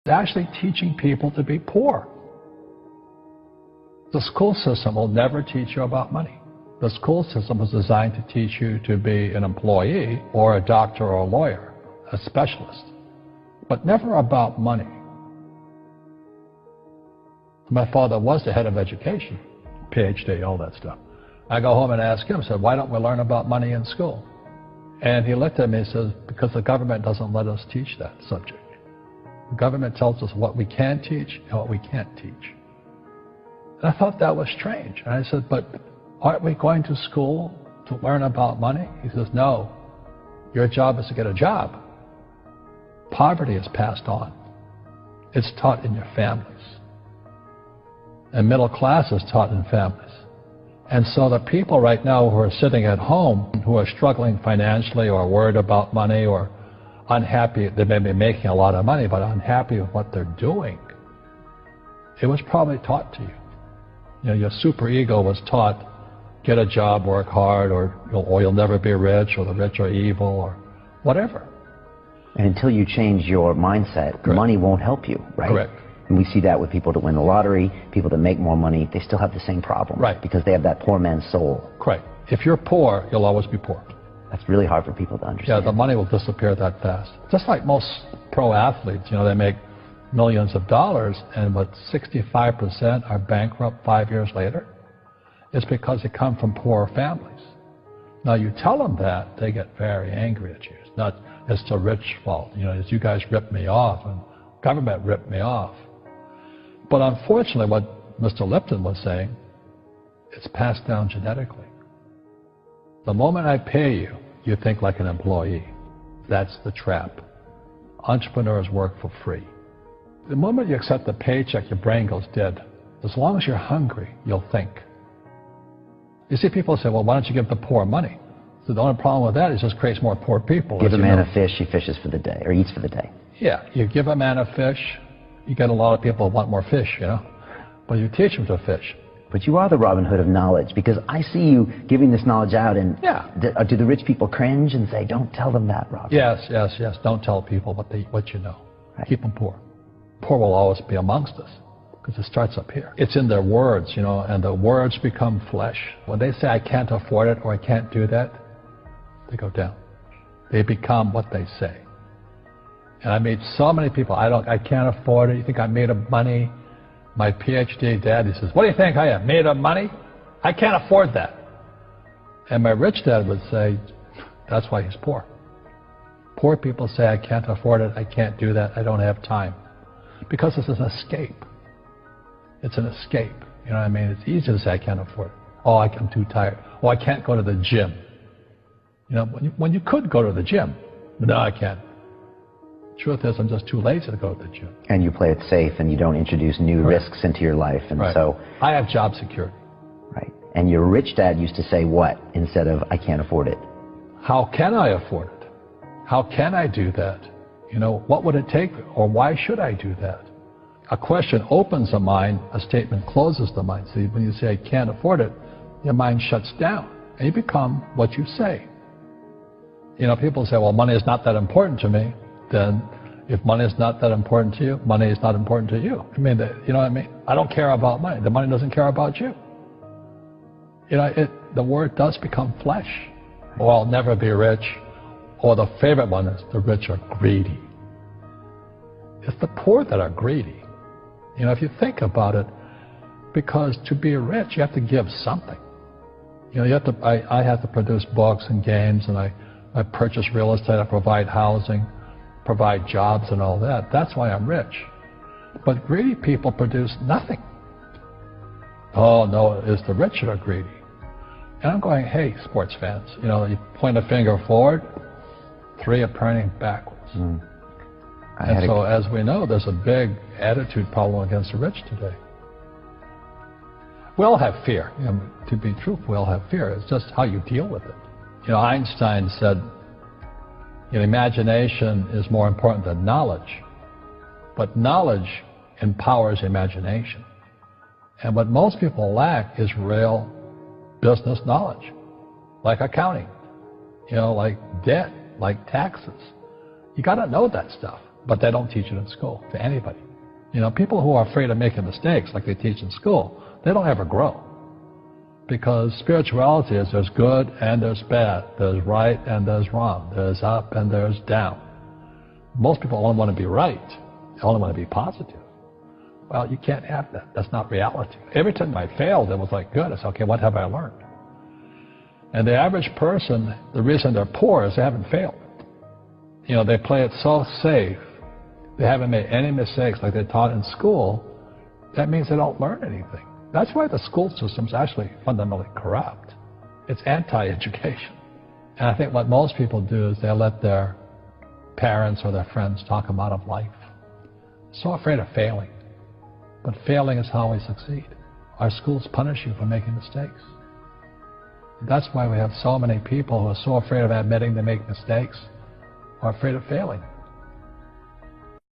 It's actually teaching people to be poor. The school system will never teach you about money. The school system was designed to teach you to be an employee or a doctor or a lawyer, a specialist, but never about money. My father was the head of education, PhD, all that stuff. I go home and ask him, I said, why don't we learn about money in school? And he looked at me and says, because the government doesn't let us teach that subject. The government tells us what we can teach and what we can't teach. And I thought that was strange. And I said, but aren't we going to school to learn about money? He says, no, your job is to get a job. Poverty is passed on. It's taught in your families. And middle class is taught in families. And so the people right now who are sitting at home, who are struggling financially or worried about money or unhappy, they may be making a lot of money, but unhappy with what they're doing, it was probably taught to you. You know, your superego was taught, get a job, work hard, or you'll never be rich, or the rich are evil, or whatever. And until you change your mindset, Correct. Money won't help you, right? Correct. And we see that with people that win the lottery, people that make more money, they still have the same problem. Right. Because they have that poor man's soul. Correct. If you're poor, you'll always be poor. That's really hard for people to understand. Yeah, the money will disappear that fast. Just like most pro athletes, you know, they make millions of dollars, and but 65% are bankrupt 5 years later. It's because they come from poor families. Now, you tell them that, they get very angry at you. It's not, it's the rich fault. You know, it's you guys ripped me off, and government ripped me off. But unfortunately, what Mr. Lipton was saying, it's passed down genetically. The moment I pay you, you think like an employee. That's the trap. Entrepreneurs work for free. The moment you accept the paycheck, your brain goes dead. As long as you're hungry, you'll think. You see, people say, well, why don't you give the poor money? So the only problem with that is it just creates more poor people. Give a man a fish, he fishes for the day, or eats for the day. Yeah, you give a man a fish, you get a lot of people who want more fish, you know. But you teach them to fish. But you are the Robin Hood of knowledge, because I see you giving this knowledge out, and yeah. Do the rich people cringe and say, don't tell them that, Robin? Yes, yes, yes. Don't tell people what you know. Right. Keep them poor. Poor will always be amongst us, because it starts up here. It's in their words, you know, and the words become flesh. When they say, I can't afford it, or I can't do that, they go down. They become what they say. And I meet so many people, I can't afford it. You think I'm made of money? My PhD dad, he says, what do you think I am, made of money? I can't afford that. And my rich dad would say, that's why he's poor. Poor people say, I can't afford it, I can't do that, I don't have time. Because it's an escape. It's an escape. You know what I mean? It's easy to say, I can't afford it. Oh, I'm too tired. Oh, I can't go to the gym. You know, when you could go to the gym. No, I can't. Truth is, I'm just too lazy to go to the gym. And you play it safe, and you don't introduce new risks into your life, and so... I have job security. Right. And your rich dad used to say what instead of, I can't afford it? How can I afford it? How can I do that? You know, what would it take, or why should I do that? A question opens the mind, a statement closes the mind. See, when you say, I can't afford it, your mind shuts down, and you become what you say. You know, people say, well, money is not that important to me. Then if money is not that important to you, money is not important to you. I mean, you know what I mean? I don't care about money. The money doesn't care about you. You know, the word does become flesh. Or I'll never be rich. Or the favorite one is the rich are greedy. It's the poor that are greedy. You know, if you think about it, because to be rich, you have to give something. You know, you have to. I have to produce books and games, and I purchase real estate, I provide housing, provide jobs and all that. That's why I'm rich. But greedy people produce nothing. Oh, no, it's the rich that are greedy. And I'm going, hey, sports fans, you know, you point a finger forward, 3 are pointing backwards. And so, as we know, there's a big attitude problem against the rich today. We all have fear. You know, to be truthful, we all have fear. It's just how you deal with it. You know, Einstein said, you know, imagination is more important than knowledge. But knowledge empowers imagination. And what most people lack is real business knowledge, like accounting, you know, like debt, like taxes. You got to know that stuff. But they don't teach it in school to anybody. You know, people who are afraid of making mistakes, like they teach in school, they don't ever grow. Because spirituality is there's good and there's bad, there's right and there's wrong, there's up and there's down. Most people only want to be right, they only want to be positive. Well, you can't have that. That's not reality. Every time I failed, it was like, good. I said, okay, what have I learned? And the average person, the reason they're poor is they haven't failed. You know, they play it so safe. They haven't made any mistakes like they're taught in school. That means they don't learn anything. That's why the school system's actually fundamentally corrupt. It's anti-education. And I think what most people do is they let their parents or their friends talk them out of life. So afraid of failing. But failing is how we succeed. Our schools punish you for making mistakes. That's why we have so many people who are so afraid of admitting they make mistakes or afraid of failing.